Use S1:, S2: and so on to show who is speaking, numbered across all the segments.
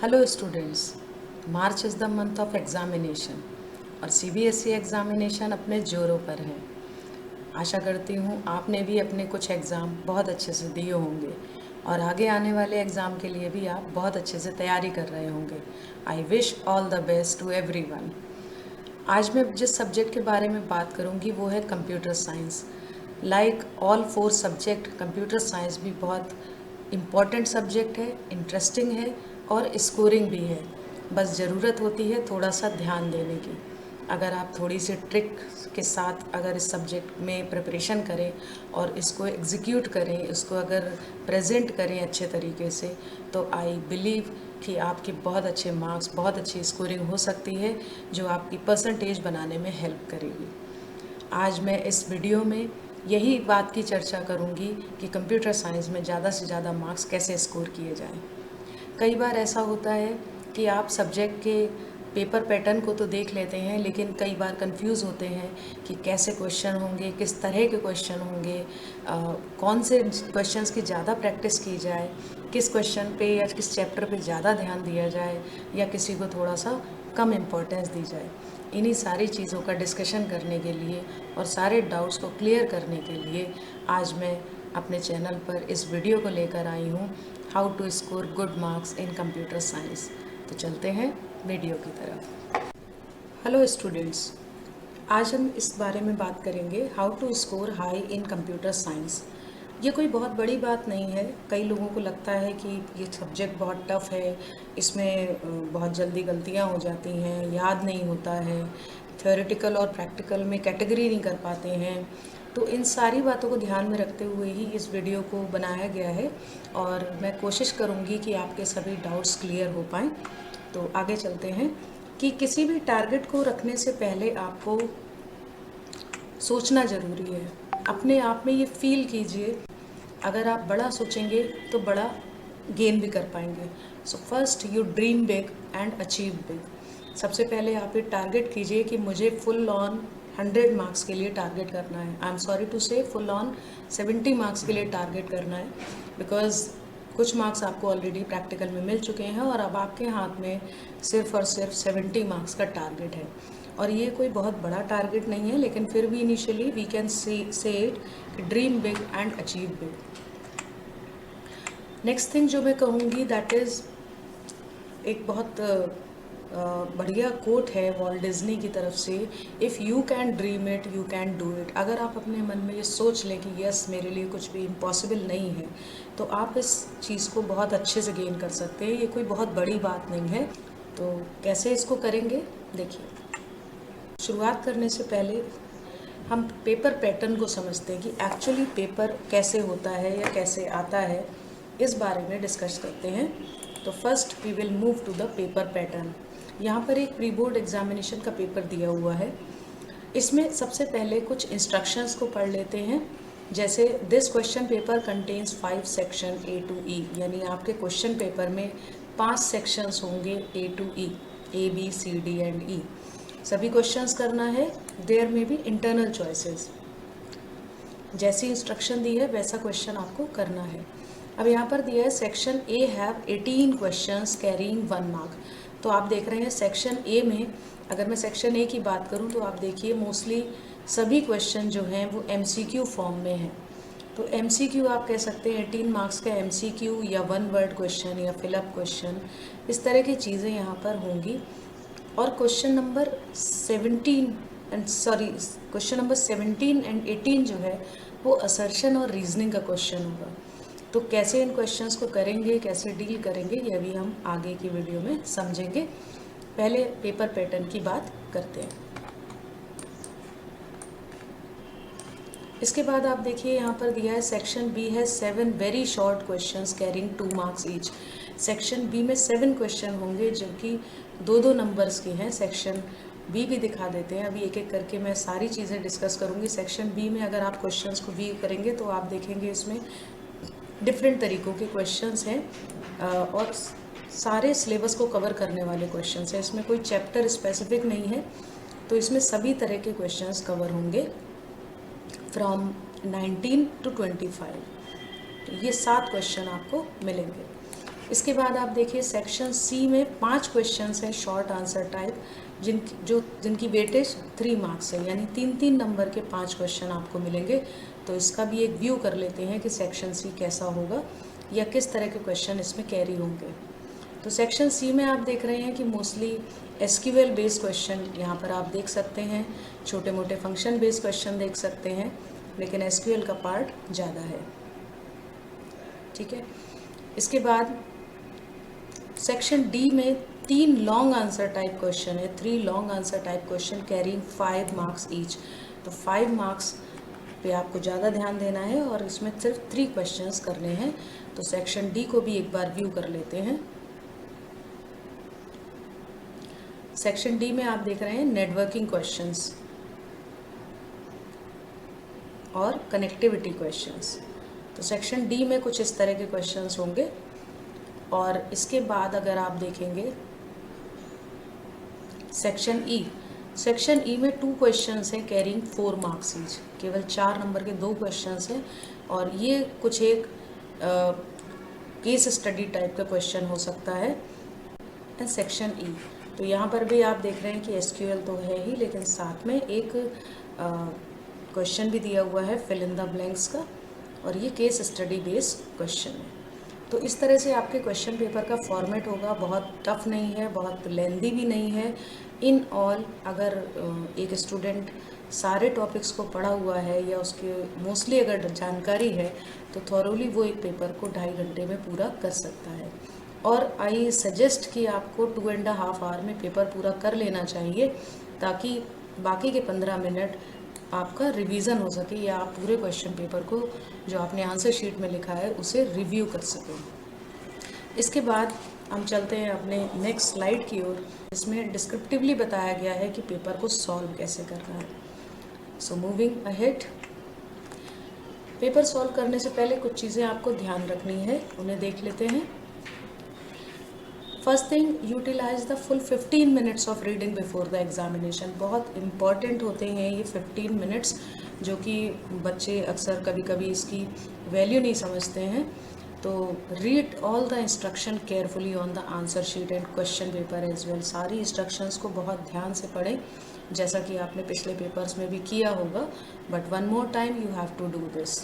S1: Hello students, March is the month of examination और CBSE examination अपने जोरों पर है। आशा करती हूँ आपने भी अपने कुछ एग्ज़ाम बहुत अच्छे से दिए होंगे और आगे आने वाले एग्ज़ाम के लिए भी आप बहुत अच्छे से तैयारी कर रहे होंगे। I wish all the best to everyone. आज मैं जिस सब्जेक्ट के बारे में बात करूँगी वो है computer science. Like all 4 subject, computer science भी बहुत इम्पॉर्टेंट सब्जेक्ट है, इंटरेस्टिंग है और स्कोरिंग भी है। बस ज़रूरत होती है थोड़ा सा ध्यान देने की। अगर आप थोड़ी सी ट्रिक के साथ अगर इस सब्जेक्ट में प्रिपरेशन करें और इसको एग्जीक्यूट करें, इसको अगर प्रेजेंट करें अच्छे तरीके से, तो आई बिलीव कि आपके बहुत अच्छे मार्क्स, बहुत अच्छी स्कोरिंग हो सकती है जो आपकी परसेंटेज बनाने में हेल्प करेगी। आज मैं इस वीडियो में यही बात की चर्चा करूंगी कि कंप्यूटर साइंस में ज़्यादा से ज़्यादा मार्क्स कैसे स्कोर किए जाएं। कई बार ऐसा होता है कि आप सब्जेक्ट के पेपर पैटर्न को तो देख लेते हैं, लेकिन कई बार कंफ्यूज होते हैं कि कैसे क्वेश्चन होंगे, किस तरह के क्वेश्चन होंगे, कौन से क्वेश्चंस की ज़्यादा प्रैक्टिस की जाए, किस क्वेश्चन पे या किस चैप्टर पे ज़्यादा ध्यान दिया जाए या किसी को थोड़ा सा कम इम्पोर्टेंस दी जाए। इन्हीं सारी चीज़ों का डिस्कशन करने के लिए और सारे डाउट्स को क्लियर करने के लिए आज मैं अपने चैनल पर इस वीडियो को लेकर आई हूँ, how to score good marks in computer science. तो चलते हैं वीडियो की तरफ। हेलो स्टूडेंट्स, आज हम इस बारे में बात करेंगे how to score high in computer science. ये कोई बहुत बड़ी बात नहीं है। कई लोगों को लगता है कि ये सब्जेक्ट बहुत टफ है, इसमें बहुत जल्दी गलतियाँ हो जाती हैं, याद नहीं होता है, थ्योरेटिकल और प्रैक्टिकल में कैटेगरी नहीं कर पाते हैं। तो इन सारी बातों को ध्यान में रखते हुए ही इस वीडियो को बनाया गया है और मैं कोशिश करूँगी कि आपके सभी डाउट्स क्लियर हो पाएँ। तो आगे चलते हैं कि किसी भी टारगेट को रखने से पहले आपको सोचना ज़रूरी है। अपने आप में ये फील कीजिए, अगर आप बड़ा सोचेंगे तो बड़ा गेन भी कर पाएंगे। So first you dream big and achieve big. सबसे पहले आप ये टारगेट कीजिए कि मुझे फुल ऑन 100 मार्क्स के लिए टारगेट करना है। आई एम सॉरी टू से फुल ऑन 70 मार्क्स के लिए टारगेट करना है, बिकॉज कुछ मार्क्स आपको ऑलरेडी प्रैक्टिकल में मिल चुके हैं और अब आपके हाथ में सिर्फ और सिर्फ 70 मार्क्स का टारगेट है। और ये कोई बहुत बड़ा टारगेट नहीं है, लेकिन फिर भी initially we can say it कि dream big and achieve big. Next thing जो मैं कहूँगी दैट इज़ एक बहुत बढ़िया कोट है वॉल्ट डिज्नी की तरफ से, if you can dream it you can do it. अगर आप अपने मन में ये सोच लें कि यस मेरे लिए कुछ भी इम्पॉसिबल नहीं है, तो आप इस चीज़ को बहुत अच्छे से गेन कर सकते हैं। ये कोई बहुत बड़ी बात नहीं है। तो कैसे इसको करेंगे देखिए। शुरुआत करने से पहले हम पेपर पैटर्न को समझते हैं कि एक्चुअली पेपर कैसे होता है या कैसे आता है, इस बारे में डिस्कस करते हैं। तो first we will move to the paper pattern. यहाँ पर एक प्री बोर्ड एग्जामिनेशन का पेपर दिया हुआ है। इसमें सबसे पहले कुछ इंस्ट्रक्शंस को पढ़ लेते हैं। जैसे this question paper contains 5 section A to E, यानी आपके क्वेश्चन पेपर में 5 सेक्शंस होंगे A to E, A B C D and E। सभी क्वेश्चंस करना है। देयर में भी इंटरनल चॉइसेस, जैसी इंस्ट्रक्शन दी है वैसा क्वेश्चन आपको करना है। अब यहाँ पर दिया है section A have 18 questions carrying 1 mark. तो आप देख रहे हैं सेक्शन ए में, अगर मैं सेक्शन ए की बात करूँ तो आप देखिए मोस्टली सभी क्वेश्चन जो हैं वो MCQ फॉर्म में हैं। तो MCQ आप कह सकते हैं 18 मार्क्स का MCQ या 1 वर्ड क्वेश्चन या फिलअप क्वेश्चन, इस तरह की चीज़ें यहाँ पर होंगी। और क्वेश्चन नंबर 17 एंड 18 जो है वो असर्शन और रीजनिंग का क्वेश्चन होगा। तो कैसे इन क्वेश्चंस को करेंगे, कैसे डील करेंगे, यह भी हम आगे की वीडियो में समझेंगे। पहले पेपर पैटर्न की बात करते हैं। इसके बाद आप देखिए यहाँ पर दिया है सेक्शन बी है 7 very short questions carrying 2 marks each. Section B में 7 क्वेश्चन होंगे जो कि 2-2 नंबर्स के हैं। सेक्शन बी भी दिखा देते हैं, अभी एक एक करके मैं सारी चीज़ें डिस्कस करूँगी। सेक्शन बी में अगर आप क्वेश्चंस को व्यू करेंगे तो आप देखेंगे इसमें डिफरेंट तरीक़ों के क्वेश्चंस हैं और सारे सिलेबस को कवर करने वाले क्वेश्चंस हैं। इसमें कोई चैप्टर स्पेसिफिक नहीं है, तो इसमें सभी तरह के क्वेश्चंस कवर होंगे फ्रॉम 19 to 25। ये 7 क्वेश्चन आपको मिलेंगे। इसके बाद आप देखिए सेक्शन सी में 5 क्वेश्चंस हैं शॉर्ट आंसर टाइप, जिनकी वेटेज 3 मार्क्स है, यानी 3-3 नंबर के 5 क्वेश्चन आपको मिलेंगे। तो इसका भी एक व्यू कर लेते हैं कि सेक्शन सी कैसा होगा या किस तरह के क्वेश्चन इसमें कैरी होंगे। तो सेक्शन सी में आप देख रहे हैं कि मोस्टली एसक्यूएल बेस्ड क्वेश्चन यहाँ पर आप देख सकते हैं, छोटे मोटे फंक्शन बेस्ड क्वेश्चन देख सकते हैं, लेकिन एसक्यूएल का पार्ट ज़्यादा है। ठीक है, इसके बाद सेक्शन डी में 3 लॉन्ग आंसर टाइप क्वेश्चन है, 3 long answer type question carrying 5 marks each. तो 5 मार्क्स पे आपको ज़्यादा ध्यान देना है और इसमें सिर्फ 3 क्वेश्चंस करने हैं। तो सेक्शन डी को भी एक बार व्यू कर लेते हैं। सेक्शन डी में आप देख रहे हैं नेटवर्किंग क्वेश्चंस और कनेक्टिविटी क्वेश्चंस। तो सेक्शन डी में कुछ इस तरह के क्वेश्चंस होंगे। और इसके बाद अगर आप देखेंगे सेक्शन ई में 2 क्वेश्चंस हैं कैरिंग 4 मार्क्स ईच, केवल 4 नंबर के 2 क्वेश्चंस हैं और ये कुछ एक केस स्टडी टाइप का क्वेश्चन हो सकता है। सेक्शन ई, तो यहाँ पर भी आप देख रहे हैं कि एसक्यूएल तो है ही, लेकिन साथ में एक क्वेश्चन भी दिया हुआ है फिल इन द ब्लैंक्स का, और ये केस स्टडी बेस्ड क्वेश्चन है। तो इस तरह से आपके क्वेश्चन पेपर का फॉर्मेट होगा। बहुत टफ नहीं है, बहुत लेंदी भी नहीं है। इन ऑल अगर एक स्टूडेंट सारे टॉपिक्स को पढ़ा हुआ है या उसके मोस्टली अगर जानकारी है तो थॉरोली वो एक पेपर को 2.5 घंटे में पूरा कर सकता है। और आई सजेस्ट कि आपको 2.5 आवर में पेपर पूरा कर लेना चाहिए, ताकि बाकी के 15 मिनट आपका रिवीजन हो सके या आप पूरे क्वेश्चन पेपर को जो आपने आंसर शीट में लिखा है उसे रिव्यू कर सकें। इसके बाद हम चलते हैं अपने नेक्स्ट स्लाइड की ओर। इसमें डिस्क्रिप्टिवली बताया गया है कि पेपर को सॉल्व कैसे करना है। So moving ahead, paper solve करने से पहले कुछ चीज़ें आपको ध्यान रखनी है, उन्हें देख लेते हैं। First thing, utilize the full 15 minutes of reading before the examination. बहुत इम्पॉर्टेंट होते हैं ये 15 मिनट्स, जो कि बच्चे अक्सर कभी कभी इसकी वैल्यू नहीं समझते हैं। तो read all the instruction carefully on the answer sheet and question paper as well. सारी इंस्ट्रक्शंस को बहुत ध्यान से पढ़ें, जैसा कि आपने पिछले पेपर्स में भी किया होगा, but one more time you have to do this.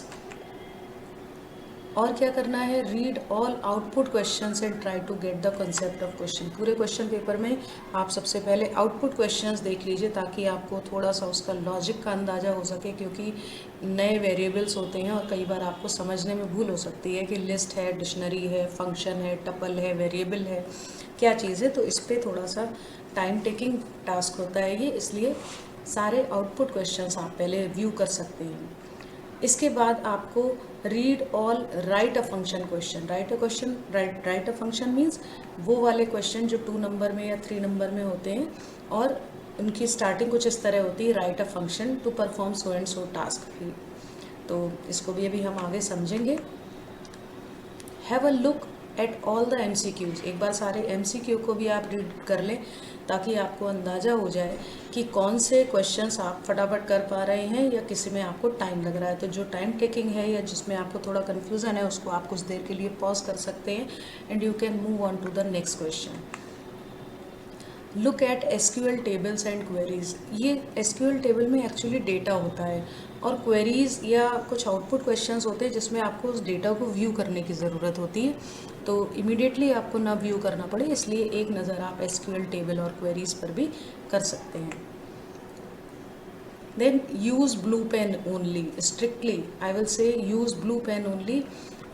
S1: और क्या करना है, read all output questions and try to get the concept of question. पूरे क्वेश्चन पेपर में आप सबसे पहले आउटपुट क्वेश्चंस देख लीजिए, ताकि आपको थोड़ा सा उसका लॉजिक का अंदाज़ा हो सके, क्योंकि नए वेरिएबल्स होते हैं और कई बार आपको समझने में भूल हो सकती है कि लिस्ट है, डिक्शनरी है, फंक्शन है, टपल है, वेरिएबल है, क्या चीज़ है। तो इस पर थोड़ा सा टाइम टेकिंग टास्क होता है ये, इसलिए सारे आउटपुट क्वेश्चंस आप पहले रिव्यू कर सकते हैं। इसके बाद आपको read all right a function question. Right a function means वो वाले क्वेश्चन जो 2 नंबर में या 3 नंबर में होते हैं और उनकी स्टार्टिंग कुछ इस तरह होती है, write a function to perform so and so task की। तो इसको भी अभी हम आगे समझेंगे। Have a look at all the MCQs। एक बार सारे MCQ को भी आप रीड कर लें, ताकि आपको अंदाज़ा हो जाए कि कौन से क्वेश्चंस आप फटाफट कर पा रहे हैं या किसी में आपको टाइम लग रहा है। तो जो टाइम टेकिंग है या जिसमें आपको थोड़ा कन्फ्यूज़न है, उसको आप कुछ देर के लिए पॉज कर सकते हैं and you can move on to the next question. Look at SQL tables and queries. ये SQL टेबल में एक्चुअली डेटा होता है और क्वेरीज या कुछ आउटपुट क्वेश्चंस होते हैं जिसमें आपको उस डेटा को व्यू करने की ज़रूरत होती है। तो इमीडिएटली आपको ना व्यू करना पड़े, इसलिए एक नज़र आप SQL टेबल और क्वेरीज पर भी कर सकते हैं। Then use blue pen only. Strictly I will say use blue pen only,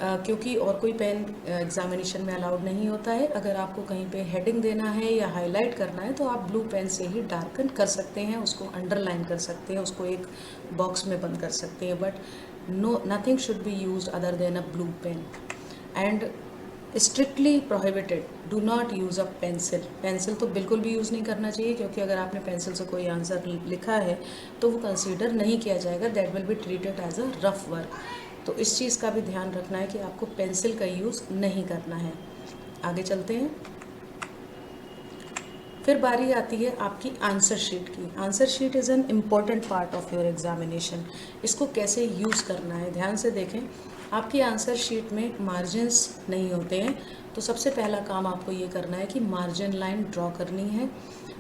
S1: क्योंकि और कोई पेन एग्जामिनेशन में अलाउड नहीं होता है। अगर आपको कहीं पे हेडिंग देना है या हाईलाइट करना है तो आप ब्लू पेन से ही डार्कन कर सकते हैं, उसको अंडरलाइन कर सकते हैं, उसको एक बॉक्स में बंद कर सकते हैं, but no nothing should be used other than a blue pen. And strictly prohibited, do not use a pencil. Pencil तो बिल्कुल भी यूज़ नहीं करना चाहिए, क्योंकि अगर आपने पेंसिल से कोई आंसर लिखा है तो वो कंसीडर नहीं किया जाएगा, that will be treated as a rough work. तो इस चीज़ का भी ध्यान रखना है कि आपको पेंसिल का यूज़ नहीं करना है। आगे चलते हैं। फिर बारी आती है आपकी आंसर शीट की। Answer sheet is an important part of your examination. इसको कैसे यूज़ करना है, ध्यान से देखें। आपकी आंसर शीट में मार्जिन्स नहीं होते हैं, तो सबसे पहला काम आपको ये करना है कि मार्जिन लाइन ड्रॉ करनी है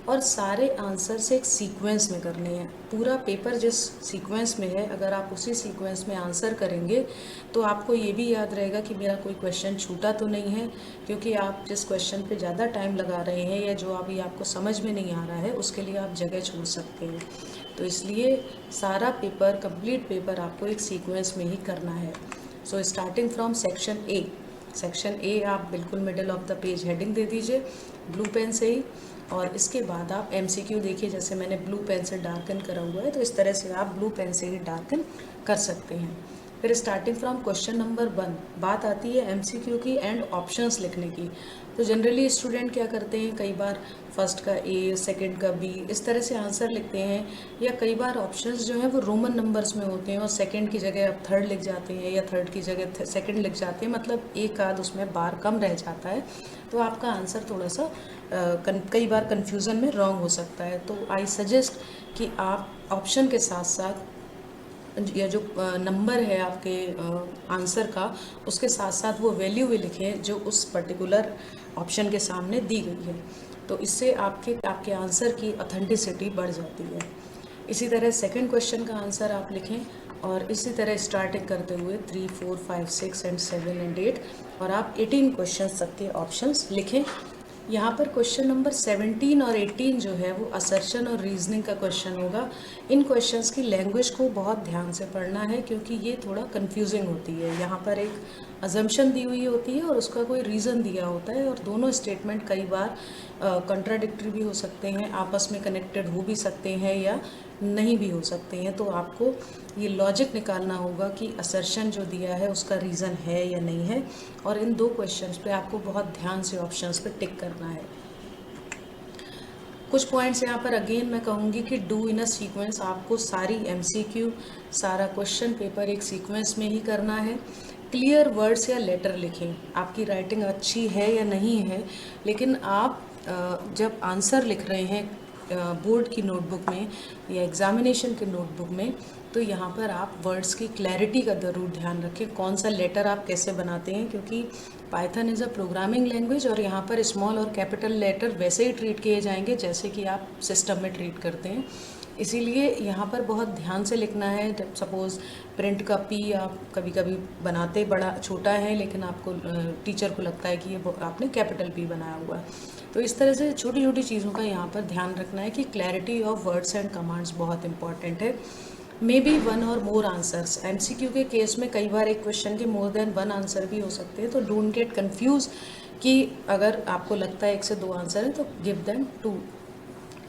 S1: और सारे आंसर से एक सीक्वेंस में करने हैं। पूरा पेपर जिस सीक्वेंस में है, अगर आप उसी सीक्वेंस में आंसर करेंगे तो आपको ये भी याद रहेगा कि मेरा कोई क्वेश्चन छूटा तो नहीं है, क्योंकि आप जिस क्वेश्चन पे ज़्यादा टाइम लगा रहे हैं या जो अभी आपको समझ में नहीं आ रहा है उसके लिए आप जगह छोड़ सकते हैं। तो इसलिए सारा पेपर, कंप्लीट पेपर आपको एक सीक्वेंस में ही करना है। So starting from section A. Section A आप बिल्कुल middle of the page heading दे दीजिए ब्लू पेन से ही, और इसके बाद आप एमसीक्यू देखिए, जैसे मैंने ब्लू पेन से डार्कन करा हुआ है तो इस तरह से आप ब्लू पेन से ही डार्कन कर सकते हैं। फिर स्टार्टिंग फ्रॉम क्वेश्चन नंबर 1 बात आती है एमसीक्यू की एंड ऑप्शंस लिखने की। तो जनरली स्टूडेंट क्या करते हैं, कई बार फर्स्ट का ए, सेकंड का बी, इस तरह से आंसर लिखते हैं, या कई बार ऑप्शंस जो हैं वो रोमन नंबर्स में होते हैं और सेकंड की जगह आप थर्ड लिख जाते हैं या थर्ड की जगह सेकंड लिख जाते हैं, मतलब एक आध उसमें बार कम रह जाता है, तो आपका आंसर थोड़ा सा कई बार कन्फ्यूज़न में रॉन्ग हो सकता है। तो आई सजेस्ट कि आप ऑप्शन के साथ साथ या जो नंबर है आपके आंसर का, उसके साथ साथ वो वैल्यू भी लिखें जो उस पर्टिकुलर ऑप्शन के सामने दी गई है। तो इससे आपके आंसर की ऑथेंटिसिटी बढ़ जाती है। इसी तरह सेकंड क्वेश्चन का आंसर आप लिखें और इसी तरह स्टार्टिंग करते हुए 3, 4, 5, 6 एंड 7 एंड 8, और आप 18 क्वेश्चन तक के ऑप्शंस लिखें। यहाँ पर क्वेश्चन नंबर 17 और 18 जो है वो असर्शन और रीजनिंग का क्वेश्चन होगा। इन क्वेश्चंस की लैंग्वेज को बहुत ध्यान से पढ़ना है, क्योंकि ये थोड़ा कंफ्यूजिंग होती है। यहाँ पर एक अजम्पशन दी हुई होती है और उसका कोई रीज़न दिया होता है, और दोनों स्टेटमेंट कई बार कंट्राडिक्टरी भी हो सकते हैं, आपस में कनेक्टेड हो भी सकते हैं या नहीं भी हो सकते हैं। तो आपको ये लॉजिक निकालना होगा कि असर्शन जो दिया है उसका रीज़न है या नहीं है, और इन दो क्वेश्चंस पे आपको बहुत ध्यान से ऑप्शंस पे टिक करना है। कुछ पॉइंट्स यहाँ पर अगेन मैं कहूँगी कि डू इन अ सीक्वेंस। आपको सारी एमसीक्यू, सारा क्वेश्चन पेपर एक सीक्वेंस में ही करना है। क्लियर वर्ड्स या लेटर लिखें। आपकी राइटिंग अच्छी है या नहीं है, लेकिन आप जब आंसर लिख रहे हैं बोर्ड की नोटबुक में या एग्जामिनेशन के नोटबुक में, तो यहाँ पर आप वर्ड्स की क्लैरिटी का ज़रूर ध्यान रखें। कौन सा लेटर आप कैसे बनाते हैं, क्योंकि Python is a programming language और यहाँ पर स्मॉल और कैपिटल लेटर वैसे ही ट्रीट किए जाएंगे जैसे कि आप सिस्टम में ट्रीट करते हैं। इसीलिए यहाँ पर बहुत ध्यान से लिखना है। जब सपोज़ प्रिंट का पी आप कभी कभी बनाते बड़ा छोटा है, लेकिन आपको टीचर को लगता है कि ये आपने कैपिटल पी बनाया हुआ है। तो इस तरह से छोटी छोटी चीज़ों का यहाँ पर ध्यान रखना है कि clarity of words and commands बहुत इंपॉर्टेंट है। मे बी 1 और मोर आंसर्स। एमसीक्यू के केस में कई बार एक क्वेश्चन के मोर देन 1 आंसर भी हो सकते हैं, तो डोंट गेट कंफ्यूज कि अगर आपको लगता है 1 से 2 आंसर है तो give them 2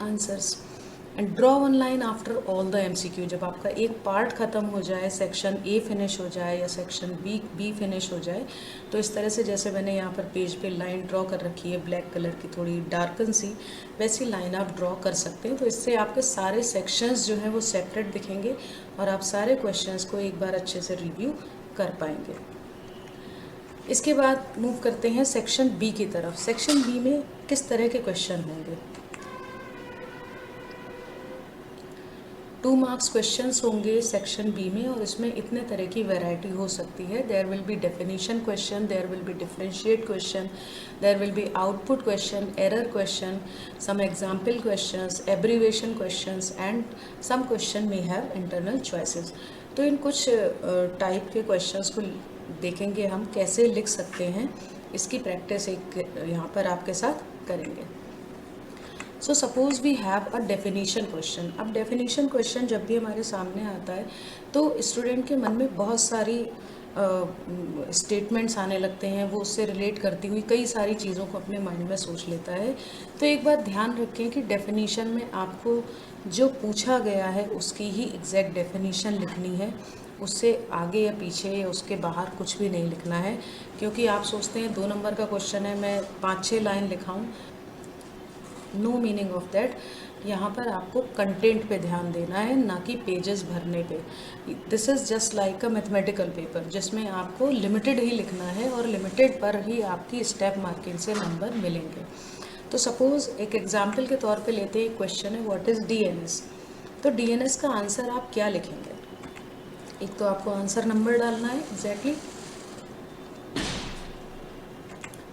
S1: answers. And draw 1 line after all the MCQ. जब आपका एक पार्ट ख़त्म हो जाए, सेक्शन ए फिनिश हो जाए या सेक्शन बी फिनिश हो जाए, तो इस तरह से जैसे मैंने यहाँ पर पेज पे लाइन ड्रॉ कर रखी है ब्लैक कलर की, थोड़ी डार्कन सी, वैसी लाइन आप ड्रॉ कर सकते हैं। तो इससे आपके सारे सेक्शंस जो हैं वो सेपरेट दिखेंगे और आप सारे क्वेश्चंस को एक बार अच्छे से रिव्यू कर पाएंगे। इसके बाद मूव करते हैं सेक्शन बी की तरफ। सेक्शन बी में किस तरह के क्वेश्चन होंगे? 2 मार्क्स क्वेश्चंस होंगे सेक्शन बी में, और इसमें इतने तरह की वैरायटी हो सकती है। There will be definition question, there will be differentiate question, there will be output question, error question, some example questions, abbreviation questions and some question may have internal choices. तो इन कुछ टाइप के questions को देखेंगे हम कैसे लिख सकते हैं, इसकी प्रैक्टिस एक यहाँ पर आपके साथ करेंगे। So suppose we have a definition question. अब डेफिनेशन क्वेश्चन जब भी हमारे सामने आता है तो स्टूडेंट के मन में बहुत सारी स्टेटमेंट्स आने लगते हैं, वो उससे रिलेट करती हुई कई सारी चीज़ों को अपने माइंड में सोच लेता है। तो एक बात ध्यान रखें कि डेफिनेशन में आपको जो पूछा गया है उसकी ही एग्जैक्ट डेफिनेशन लिखनी है, उससे आगे या पीछे या उसके बाहर कुछ भी नहीं लिखना है, क्योंकि आप सोचते हैं 2 नंबर का क्वेश्चन है, मैं 5-6 लाइन लिखाऊं, नो मीनिंग ऑफ दैट। यहाँ पर आपको कंटेंट पे ध्यान देना है, ना कि पेजेस भरने पे। This is just like a mathematical paper, जिसमें आपको लिमिटेड ही लिखना है और लिमिटेड पर ही आपकी स्टेप मार्किंग से नंबर मिलेंगे। तो सपोज़ एक एग्जाम्पल के तौर पे लेते हैं, एक क्वेश्चन है व्हाट इज़ डीएनएस। तो डीएनएस का आंसर आप क्या लिखेंगे? एक तो आपको आंसर नंबर डालना है एग्जैक्टली,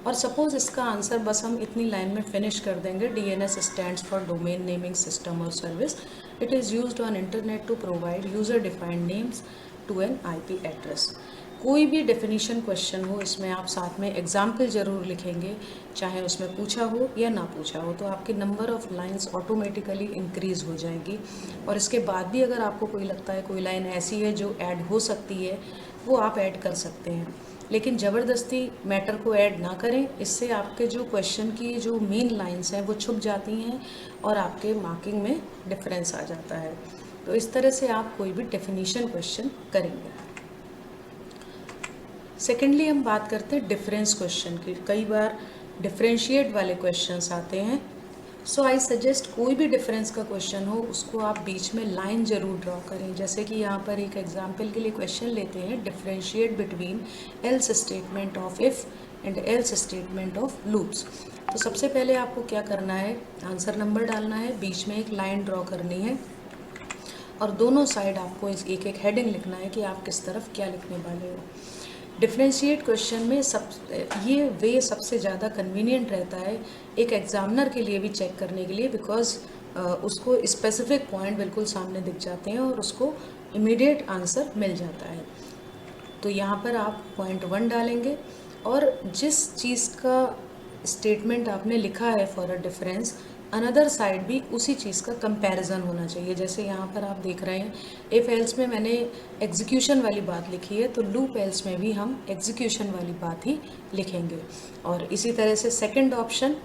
S1: और सपोज़ इसका आंसर बस हम इतनी लाइन में फिनिश कर देंगे, DNS stands for domain naming system और service, it is used on internet to provide user defined names to an IP address. कोई भी डेफिनेशन क्वेश्चन हो, इसमें आप साथ में एग्जाम्पल ज़रूर लिखेंगे, चाहे उसमें पूछा हो या ना पूछा हो, तो आपकी number of lines automatically increase हो जाएगी। और इसके बाद भी अगर आपको कोई लगता है कोई लाइन ऐसी है जो ऐड हो सकती है, वो आप ऐड कर सकते हैं, लेकिन ज़बरदस्ती मैटर को ऐड ना करें। इससे आपके जो क्वेश्चन की जो मेन लाइंस हैं वो छुप जाती हैं और आपके मार्किंग में डिफरेंस आ जाता है। तो इस तरह से आप कोई भी डेफिनेशन क्वेश्चन करेंगे। सेकेंडली हम बात करते हैं डिफरेंस क्वेश्चन की। कई बार डिफरेंशिएट वाले क्वेश्चंस आते हैं, सो आई सजेस्ट कोई भी डिफरेंस का क्वेश्चन हो उसको आप बीच में लाइन ज़रूर ड्रॉ करें। जैसे कि यहाँ पर एक एग्जांपल के लिए क्वेश्चन लेते हैं, differentiate between else statement of if and else statement of loops. तो सबसे पहले आपको क्या करना है, आंसर नंबर डालना है, बीच में एक लाइन ड्रॉ करनी है और दोनों साइड आपको एक एक हेडिंग लिखना है कि आप किस तरफ क्या लिखने वाले हो। डिफरेंशिएट क्वेश्चन में ये वे सबसे ज़्यादा कन्वीनियंट रहता है एक एग्जामिनर के लिए भी चेक करने के लिए, बिकॉज उसको स्पेसिफिक पॉइंट बिल्कुल सामने दिख जाते हैं और उसको इमीडिएट आंसर मिल जाता है। तो यहाँ पर आप पॉइंट 1 डालेंगे और जिस चीज़ का स्टेटमेंट आपने लिखा है for a difference, another side भी उसी चीज़ का कंपैरिजन होना चाहिए। जैसे यहाँ पर आप देख रहे हैं इफ़ एल्स में मैंने एग्जीक्यूशन वाली बात लिखी है, तो लूप एल्स में भी हम एग्जीक्यूशन वाली बात ही लिखेंगे। और इसी तरह से सेकंड ऑप्शन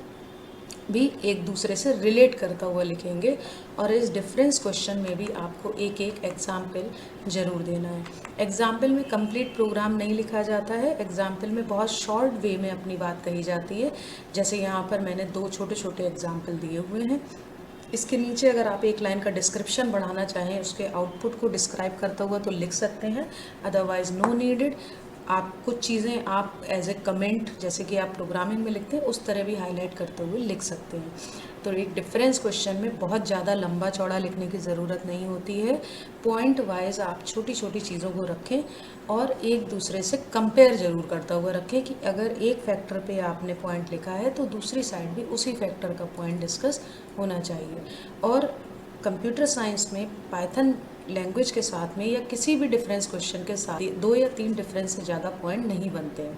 S1: भी एक दूसरे से रिलेट करता हुआ लिखेंगे। और इस डिफरेंस क्वेश्चन में भी आपको एक एक एग्जाम्पल ज़रूर देना है। एग्जाम्पल में कंप्लीट प्रोग्राम नहीं लिखा जाता है, एग्जाम्पल में बहुत शॉर्ट वे में अपनी बात कही जाती है। जैसे यहाँ पर मैंने 2 छोटे छोटे एग्जाम्पल दिए हुए हैं। इसके नीचे अगर आप एक लाइन का डिस्क्रिप्शन बढ़ाना चाहें, उसके आउटपुट को डिस्क्राइब करता हुआ, तो लिख सकते हैं, अदरवाइज नो नीडेड। आप कुछ चीज़ें आप एज ए कमेंट, जैसे कि आप प्रोग्रामिंग में लिखते हैं, उस तरह भी हाईलाइट करते हुए लिख सकते हैं। तो एक डिफरेंस क्वेश्चन में बहुत ज़्यादा लंबा चौड़ा लिखने की ज़रूरत नहीं होती है। पॉइंट वाइज आप छोटी छोटी चीज़ों को रखें और एक दूसरे से कंपेयर ज़रूर करता हुआ रखें कि अगर एक फैक्टर पे आपने पॉइंट लिखा है तो दूसरी साइड भी उसी फैक्टर का पॉइंट डिस्कस होना चाहिए। और कंप्यूटर साइंस में पाइथन लैंग्वेज के साथ में या किसी भी डिफरेंस क्वेश्चन के साथ 2 या 3 डिफरेंस से ज़्यादा पॉइंट नहीं बनते हैं।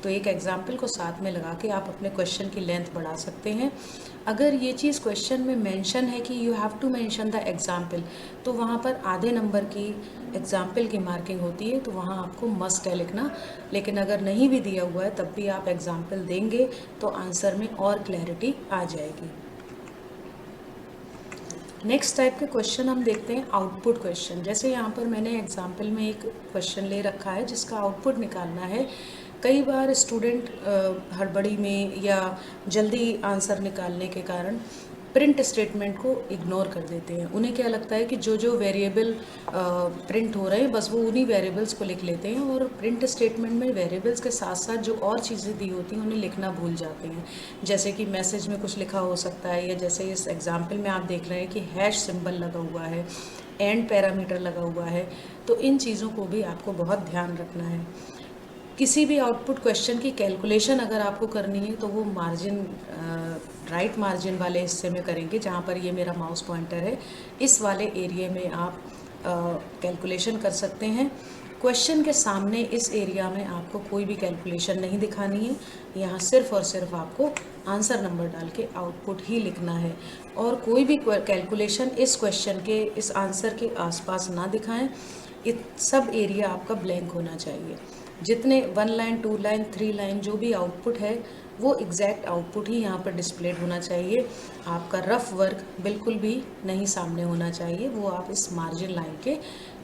S1: तो एक एग्जाम्पल को साथ में लगा के आप अपने क्वेश्चन की लेंथ बढ़ा सकते हैं। अगर ये चीज़ क्वेश्चन में मेंशन है कि you have to mention the example, तो वहाँ पर आधे नंबर की एग्जाम्पल की मार्किंग होती है, तो वहाँ आपको मस्ट है लिखना। लेकिन अगर नहीं भी दिया हुआ है तब भी आप एग्जाम्पल देंगे तो आंसर में और क्लैरिटी आ जाएगी। नेक्स्ट टाइप के क्वेश्चन हम देखते हैं आउटपुट क्वेश्चन। जैसे यहाँ पर मैंने एग्जाम्पल में एक क्वेश्चन ले रखा है जिसका आउटपुट निकालना है। कई बार स्टूडेंट हड़बड़ी में या जल्दी आंसर निकालने के कारण प्रिंट स्टेटमेंट को इग्नोर कर देते हैं। उन्हें क्या लगता है कि जो जो वेरिएबल प्रिंट हो रहे हैं बस वो उन्हीं वेरिएबल्स को लिख लेते हैं, और प्रिंट स्टेटमेंट में वेरिएबल्स के साथ साथ जो और चीज़ें दी होती हैं उन्हें लिखना भूल जाते हैं। जैसे कि मैसेज में कुछ लिखा हो सकता है, या जैसे इस एग्जाम्पल में आप देख रहे हैं कि हैश सिंबल लगा हुआ है, एंड पैरामीटर लगा हुआ है। तो इन चीज़ों को भी आपको बहुत ध्यान रखना है। किसी भी आउटपुट क्वेश्चन की कैलकुलेशन अगर आपको करनी है तो वो मार्जिन राइट मार्जिन वाले हिस्से में करेंगे, जहाँ पर ये मेरा माउस पॉइंटर है, इस वाले एरिया में आप कैलकुलेशन कर सकते हैं। क्वेश्चन के सामने इस एरिया में आपको कोई भी कैलकुलेशन नहीं दिखानी है, यहाँ सिर्फ और सिर्फ आपको आंसर नंबर डाल के आउटपुट ही लिखना है, और कोई भी कैलकुलेशन इस क्वेश्चन के इस आंसर के आसपास ना दिखाएं। सब एरिया आपका ब्लैंक होना चाहिए। जितने 1 लाइन 2 लाइन 3 लाइन जो भी आउटपुट है वो एग्जैक्ट आउटपुट ही यहाँ पर डिस्प्लेड होना चाहिए। आपका रफ वर्क बिल्कुल भी नहीं सामने होना चाहिए, वो आप इस मार्जिन लाइन के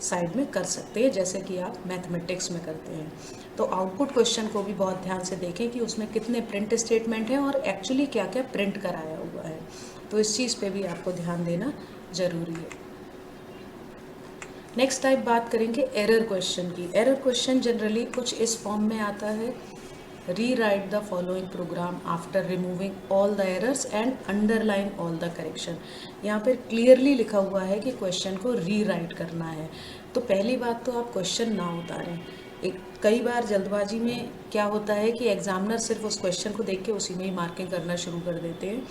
S1: साइड में कर सकते हैं जैसे कि आप मैथमेटिक्स में करते हैं। तो आउटपुट क्वेश्चन को भी बहुत ध्यान से देखें कि उसमें कितने प्रिंट स्टेटमेंट हैं और एक्चुअली क्या क्या प्रिंट कराया हुआ है, तो इस चीज़ पे भी आपको ध्यान देना ज़रूरी है। नेक्स्ट टाइप बात करेंगे एरर क्वेश्चन की। एरर क्वेश्चन जनरली कुछ इस फॉर्म में आता है, rewrite the following programme after removing all the errors and underline all the correction. यहाँ पर क्लियरली लिखा हुआ है कि क्वेश्चन को रीराइट करना है। तो पहली बात तो आप क्वेश्चन ना उतारें। कई बार जल्दबाजी में क्या होता है कि एग्जामिनर सिर्फ उस क्वेश्चन को देख के उसी में ही मार्किंग करना शुरू कर देते हैं,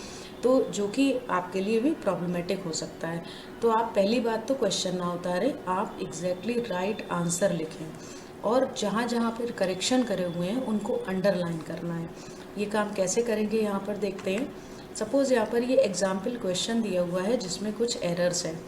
S1: तो जो कि आपके लिए भी प्रॉब्लमेटिक हो सकता है। तो आप पहली बात तो क्वेश्चन ना उतारें, आप एग्जैक्टली राइट आंसर लिखें और जहाँ जहाँ पर करेक्शन करे हुए हैं उनको अंडरलाइन करना है। ये काम कैसे करेंगे यहाँ पर देखते हैं। सपोज़ यहाँ पर ये एग्जाम्पल क्वेश्चन दिया हुआ है जिसमें कुछ एरर्स हैं,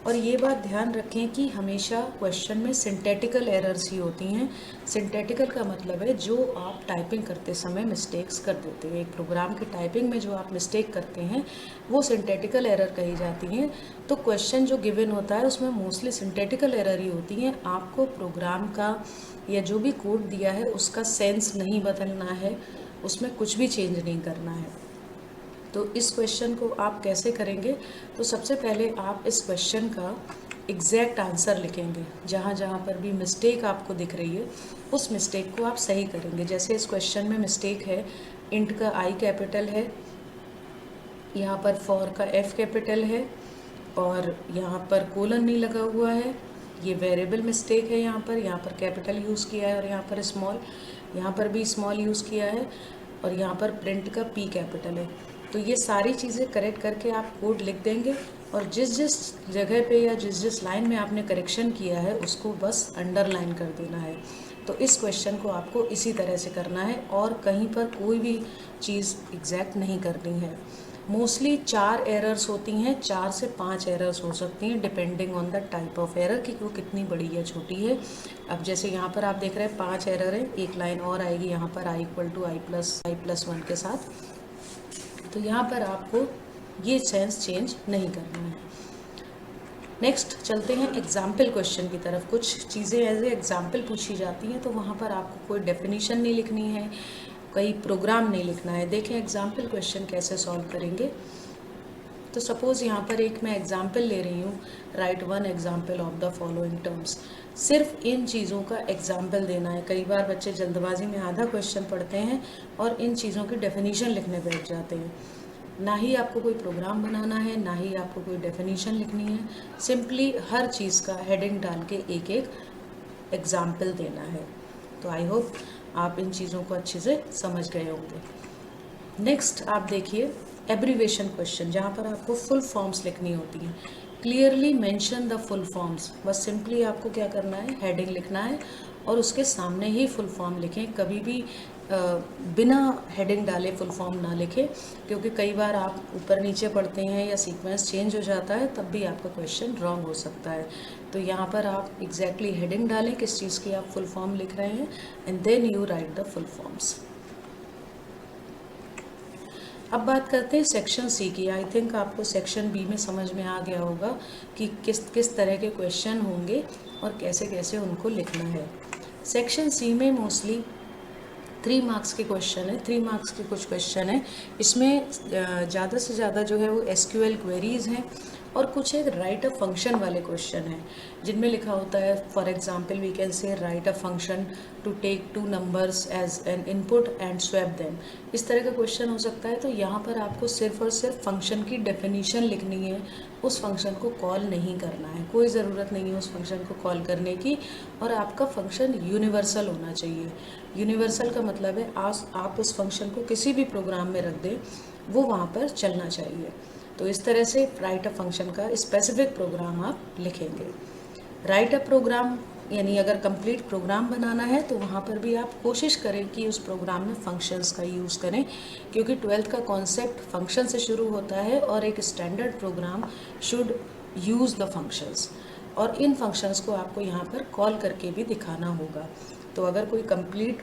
S1: और ये बात ध्यान रखें कि हमेशा क्वेश्चन में सिंथेटिकल एरर्स ही होती हैं। सिंथेटिकल का मतलब है जो आप टाइपिंग करते समय मिस्टेक्स कर देते हैं। एक प्रोग्राम की टाइपिंग में जो आप मिस्टेक करते हैं वो सिंथेटिकल एरर कही जाती हैं। तो क्वेश्चन जो गिवन होता है उसमें मोस्टली सिंथेटिकल एरर ही होती हैं। आपको प्रोग्राम का या जो भी कोड दिया है उसका सेंस नहीं बदलना है, उसमें कुछ भी चेंज नहीं करना है। तो इस क्वेश्चन को आप कैसे करेंगे, तो सबसे पहले आप इस क्वेश्चन का एग्जैक्ट आंसर लिखेंगे। जहाँ जहाँ पर भी मिस्टेक आपको दिख रही है उस मिस्टेक को आप सही करेंगे। जैसे इस क्वेश्चन में मिस्टेक है, इंट का आई कैपिटल है, यहाँ पर फॉर का एफ कैपिटल है और यहाँ पर कोलन नहीं लगा हुआ है। ये वेरिएबल मिस्टेक है, यहाँ पर कैपिटल यूज़ किया है और यहाँ पर स्मॉल, यहाँ पर भी स्मॉल यूज़ किया है और यहाँ पर प्रिंट का पी कैपिटल है। तो ये सारी चीज़ें करेक्ट करके आप कोड लिख देंगे और जिस जिस जगह पे या जिस जिस लाइन में आपने करेक्शन किया है उसको बस अंडरलाइन कर देना है। तो इस क्वेश्चन को आपको इसी तरह से करना है और कहीं पर कोई भी चीज़ एग्जैक्ट नहीं करनी है। मोस्टली 4 एरर्स होती हैं, 4 से 5 एरर्स हो सकती हैं depending on the type of error कि वो कितनी बड़ी या छोटी है। अब जैसे यहाँ पर आप देख रहे हैं 5 एरर है, एक लाइन और आएगी यहाँ पर i = i+1 के साथ। तो यहाँ पर आपको ये सेंस चेंज नहीं करना है। नेक्स्ट चलते हैं एग्जाम्पल क्वेश्चन की तरफ। कुछ चीज़ें एज ए एग्जाम्पल पूछी जाती हैं तो वहाँ पर आपको कोई डेफिनेशन नहीं लिखनी है, कोई प्रोग्राम नहीं लिखना है। देखें एग्जाम्पल क्वेश्चन कैसे सॉल्व करेंगे। तो सपोज़ यहाँ पर एक मैं एग्जाम्पल ले रही हूँ, right 1 example of the following terms. सिर्फ इन चीज़ों का एग्जाम्पल देना है। कई बार बच्चे जल्दबाजी में आधा क्वेश्चन पढ़ते हैं और इन चीज़ों की डेफिनेशन लिखने बैठ जाते हैं। ना ही आपको कोई प्रोग्राम बनाना है, ना ही आपको कोई डेफिनेशन लिखनी है, सिंपली हर चीज़ का हेडिंग डाल के एक एक एग्जाम्पल देना है। तो आई होप आप इन चीज़ों को अच्छे से समझ गए होंगे। नेक्स्ट आप देखिए एब्रीवेशन क्वेश्चन, जहाँ पर आपको फुल फॉर्म्स लिखनी होती हैं। Clearly mention the full forms. बस सिंपली आपको क्या करना है, हेडिंग लिखना है और उसके सामने ही फुल फॉर्म लिखें। कभी भी बिना हेडिंग डाले फुल फॉर्म ना लिखें, क्योंकि कई बार आप ऊपर नीचे पढ़ते हैं या सीक्वेंस चेंज हो जाता है तब भी आपका क्वेश्चन रॉन्ग हो सकता है। तो यहाँ पर आप एग्जैक्टली हेडिंग डालें किस चीज़ की आप फुल फॉर्म लिख रहे हैं and then you write the full forms. अब बात करते हैं सेक्शन सी की। आई थिंक आपको सेक्शन बी में समझ में आ गया होगा कि किस तरह के क्वेश्चन होंगे और कैसे कैसे उनको लिखना है। सेक्शन सी में मोस्टली 3 मार्क्स के क्वेश्चन है, 3 मार्क्स के कुछ क्वेश्चन है। इसमें ज़्यादा से ज़्यादा जो है वो SQL क्वेरीज़ हैं और कुछ एक राइट अ फंक्शन वाले क्वेश्चन हैं जिनमें लिखा होता है for example we can say write a function to take 2 numbers as an input and swap them. इस तरह का क्वेश्चन हो सकता है। तो यहाँ पर आपको सिर्फ और सिर्फ फंक्शन की डेफिनेशन लिखनी है, उस फंक्शन को कॉल नहीं करना है। कोई ज़रूरत नहीं है उस फंक्शन को कॉल करने की और आपका फंक्शन यूनिवर्सल होना चाहिए। यूनिवर्सल का मतलब है आप उस फंक्शन को किसी भी प्रोग्राम में रख दें वो वहाँ पर चलना चाहिए। तो इस तरह से राइट अ फंक्शन का स्पेसिफिक प्रोग्राम आप लिखेंगे। राइट अ प्रोग्राम यानी अगर कंप्लीट प्रोग्राम बनाना है तो वहाँ पर भी आप कोशिश करें कि उस प्रोग्राम में फंक्शंस का यूज़ करें, क्योंकि 12th का कॉन्सेप्ट फंक्शन से शुरू होता है और एक standard programme should use the functions और इन फंक्शंस को आपको यहाँ पर कॉल करके भी दिखाना होगा। तो अगर कोई कंप्लीट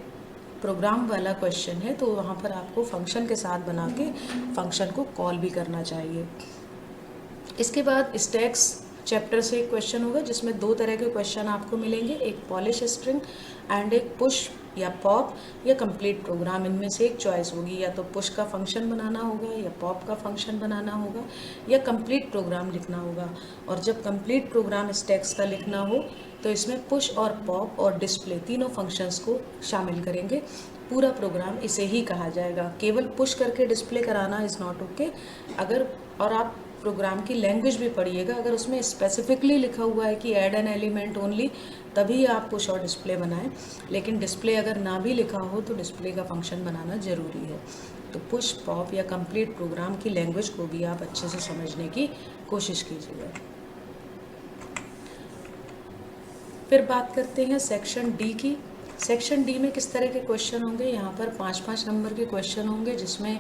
S1: प्रोग्राम वाला क्वेश्चन है तो वहाँ पर आपको फंक्शन के साथ बना के फंक्शन को कॉल भी करना चाहिए। इसके बाद स्टैक्स चैप्टर से एक क्वेश्चन होगा जिसमें दो तरह के क्वेश्चन आपको मिलेंगे, एक पॉलिश स्ट्रिंग एंड एक पुश या पॉप या कंप्लीट प्रोग्राम। इनमें से एक चॉइस होगी, या तो पुश का फंक्शन बनाना होगा या पॉप का फंक्शन बनाना होगा या कंप्लीट प्रोग्राम लिखना होगा। और जब कंप्लीट प्रोग्राम स्टैक्स का लिखना हो तो इसमें पुश और पॉप और डिस्प्ले तीनों फंक्शंस को शामिल करेंगे। पूरा प्रोग्राम इसे ही कहा जाएगा। केवल पुश करके डिस्प्ले कराना इज़ नॉट ओके। अगर और आप प्रोग्राम की लैंग्वेज भी पढ़िएगा, अगर उसमें स्पेसिफिकली लिखा हुआ है कि ऐड एन एलिमेंट ओनली, तभी आप पुश और डिस्प्ले बनाएं। लेकिन डिस्प्ले अगर ना भी लिखा हो तो डिस्प्ले का फंक्शन बनाना ज़रूरी है। तो पुश, पॉप या कंप्लीट प्रोग्राम की लैंग्वेज को भी आप अच्छे से समझने की कोशिश कीजिएगा। फिर बात करते हैं सेक्शन डी की। सेक्शन डी में किस तरह के क्वेश्चन होंगे। यहाँ पर 5-5 नंबर के क्वेश्चन होंगे, जिसमें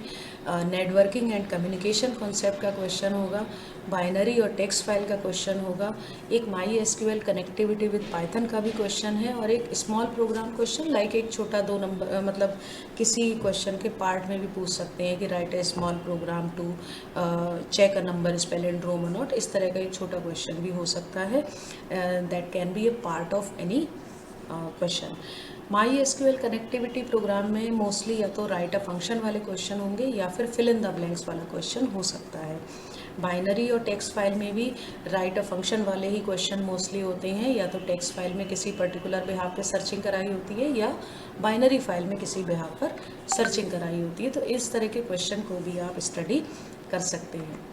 S1: नेटवर्किंग एंड कम्युनिकेशन कॉन्सेप्ट का क्वेश्चन होगा, बाइनरी और टेक्स्ट फाइल का क्वेश्चन होगा, एक MySQL कनेक्टिविटी विद पाइथन का भी क्वेश्चन है, और एक स्मॉल प्रोग्राम क्वेश्चन लाइक एक छोटा 2 नंबर, मतलब किसी क्वेश्चन के पार्ट में भी पूछ सकते हैं कि write a small program to check a number palindrome और नॉट। इस तरह का एक छोटा क्वेश्चन भी हो सकता है। That can be a part of any question. MySQL connectivity program में मोस्टली या तो राइट अ फंक्शन वाले क्वेश्चन होंगे या फिर फिल इन द ब्लैंक्स वाला क्वेश्चन हो सकता है। बाइनरी और टेक्स्ट फाइल में भी राइट अ फंक्शन वाले ही क्वेश्चन मोस्टली होते हैं, या तो टेक्स्ट फाइल में किसी पर्टिकुलर बिहाफ पे सर्चिंग कराई होती है या बाइनरी फाइल में किसी बिहाफ पर सर्चिंग कराई होती है। तो इस तरह के क्वेश्चन को भी आप स्टडी कर सकते हैं।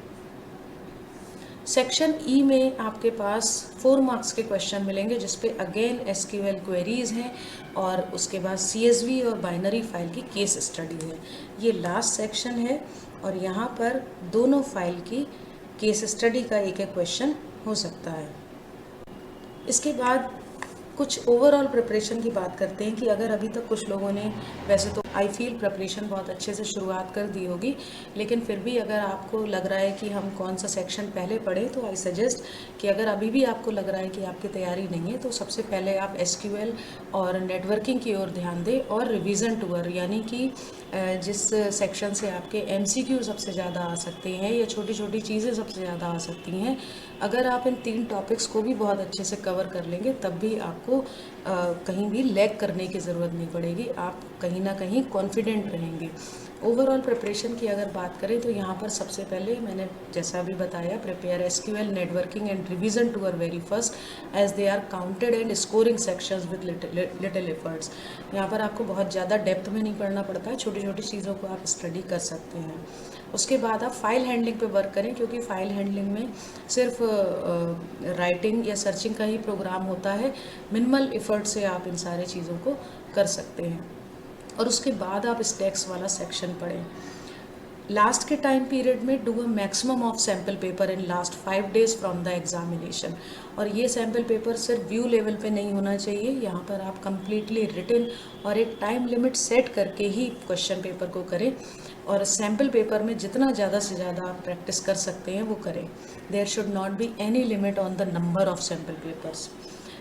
S1: सेक्शन ई में आपके पास 4 मार्क्स के क्वेश्चन मिलेंगे, जिसपे अगेन SQL क्वेरीज हैं और उसके बाद CSV और बाइनरी फाइल की केस स्टडी है। ये लास्ट सेक्शन है और यहाँ पर दोनों फाइल की केस स्टडी का एक एक क्वेश्चन हो सकता है। इसके बाद कुछ ओवरऑल प्रिपरेशन की बात करते हैं कि अगर अभी तक कुछ लोगों ने, वैसे तो आई फील प्रिपरेशन बहुत अच्छे से शुरुआत कर दी होगी, लेकिन फिर भी अगर आपको लग रहा है कि हम कौन सा सेक्शन पहले पढ़ें, तो आई सजेस्ट कि अगर अभी भी आपको लग रहा है कि आपकी तैयारी नहीं है, तो सबसे पहले आप SQL और नेटवर्किंग की ओर ध्यान दें और रिवीजन टूअर, यानी कि जिस सेक्शन से आपके MCQ सबसे ज़्यादा आ सकते हैं या छोटी छोटी चीज़ें सबसे ज़्यादा आ सकती हैं, अगर आप इन 3 टॉपिक्स को भी बहुत अच्छे से कवर कर लेंगे, तब भी आपको कहीं भी लैग करने की ज़रूरत नहीं पड़ेगी। आप कहीं ना कहीं कॉन्फिडेंट रहेंगे। ओवरऑल प्रिपरेशन की अगर बात करें तो यहाँ पर सबसे पहले मैंने जैसा भी बताया, prepare SQL networking and revision tour very first as they are counted and scoring sections with little efforts. यहाँ पर आपको बहुत ज़्यादा डेप्थ में नहीं पढ़ना पड़ता है, छोटी छोटी चीज़ों को आप स्टडी कर सकते हैं। उसके बाद आप फाइल हैंडलिंग पे वर्क करें, क्योंकि फाइल हैंडलिंग में सिर्फ राइटिंग या सर्चिंग का ही प्रोग्राम होता है। मिनिमल एफर्ट से आप इन सारे चीज़ों को कर सकते हैं। और उसके बाद आप स्टैक्स वाला सेक्शन पढ़ें। लास्ट के टाइम पीरियड में do a maximum of sample paper in last 5 days from the examination. और ये सैम्पल पेपर सिर्फ व्यू लेवल पे नहीं होना चाहिए, यहाँ पर आप कम्प्लीटली रिटन और एक टाइम लिमिट सेट करके ही क्वेश्चन पेपर को करें। और सैम्पल पेपर में जितना ज़्यादा से ज़्यादा आप प्रैक्टिस कर सकते हैं वो करें। There should not be any limit on the number of sample papers.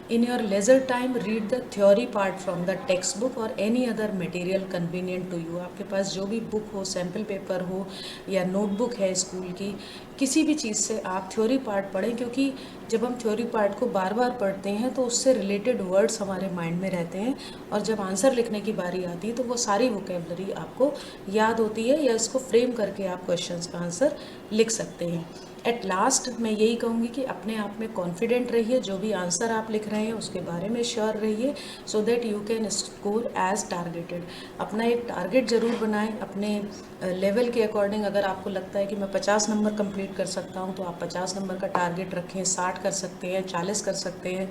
S1: In your leisure time, read the theory part from the textbook or any other material convenient to you। आपके पास जो भी book हो, sample paper हो या notebook है school की, किसी भी चीज़ से आप थ्योरी पार्ट पढ़ें, क्योंकि जब हम थ्योरी पार्ट को बार बार पढ़ते हैं तो उससे रिलेटेड वर्ड्स हमारे माइंड में रहते हैं, और जब आंसर लिखने की बारी आती है तो वो सारी वोकेबलरी आपको याद होती है, या इसको फ्रेम करके आप क्वेश्चंस का आंसर लिख सकते हैं। एट लास्ट मैं यही कहूँगी कि अपने आप में कॉन्फिडेंट रहिए, जो भी आंसर आप लिख रहे हैं उसके बारे में श्योर रहिए, so that you can score as targeted. अपना एक टारगेट ज़रूर बनाएं अपने लेवल के अकॉर्डिंग। अगर आपको लगता है कि मैं 50 नंबर कंप्लीट कर सकता हूं, तो आप 50 नंबर का टारगेट रखें, 60 कर सकते हैं, 40 कर सकते हैं।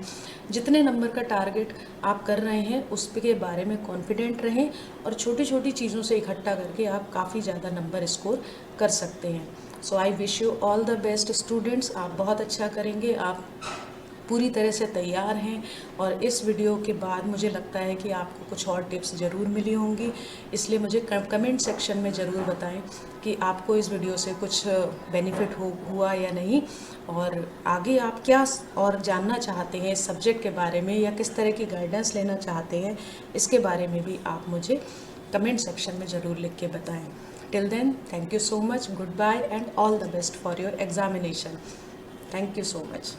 S1: जितने नंबर का टारगेट आप कर रहे हैं उस के बारे में कॉन्फिडेंट रहें, और छोटी छोटी चीज़ों से इकट्ठा करके आप काफ़ी ज़्यादा नंबर स्कोर कर सकते हैं। So I wish you all the best students. आप बहुत अच्छा करेंगे। आप पूरी तरह से तैयार हैं। और इस वीडियो के बाद मुझे लगता है कि आपको कुछ और टिप्स ज़रूर मिली होंगी, इसलिए मुझे कमेंट सेक्शन में ज़रूर बताएं कि आपको इस वीडियो से कुछ बेनिफिट हुआ या नहीं, और आगे आप क्या और जानना चाहते हैं इस सब्जेक्ट के बारे में, या किस तरह की गाइडेंस लेना चाहते हैं, इसके बारे में भी आप मुझे कमेंट सेक्शन में ज़रूर लिख के बताएं। Till then, thank you so much, goodbye and all the best for your examination. Thank you so much.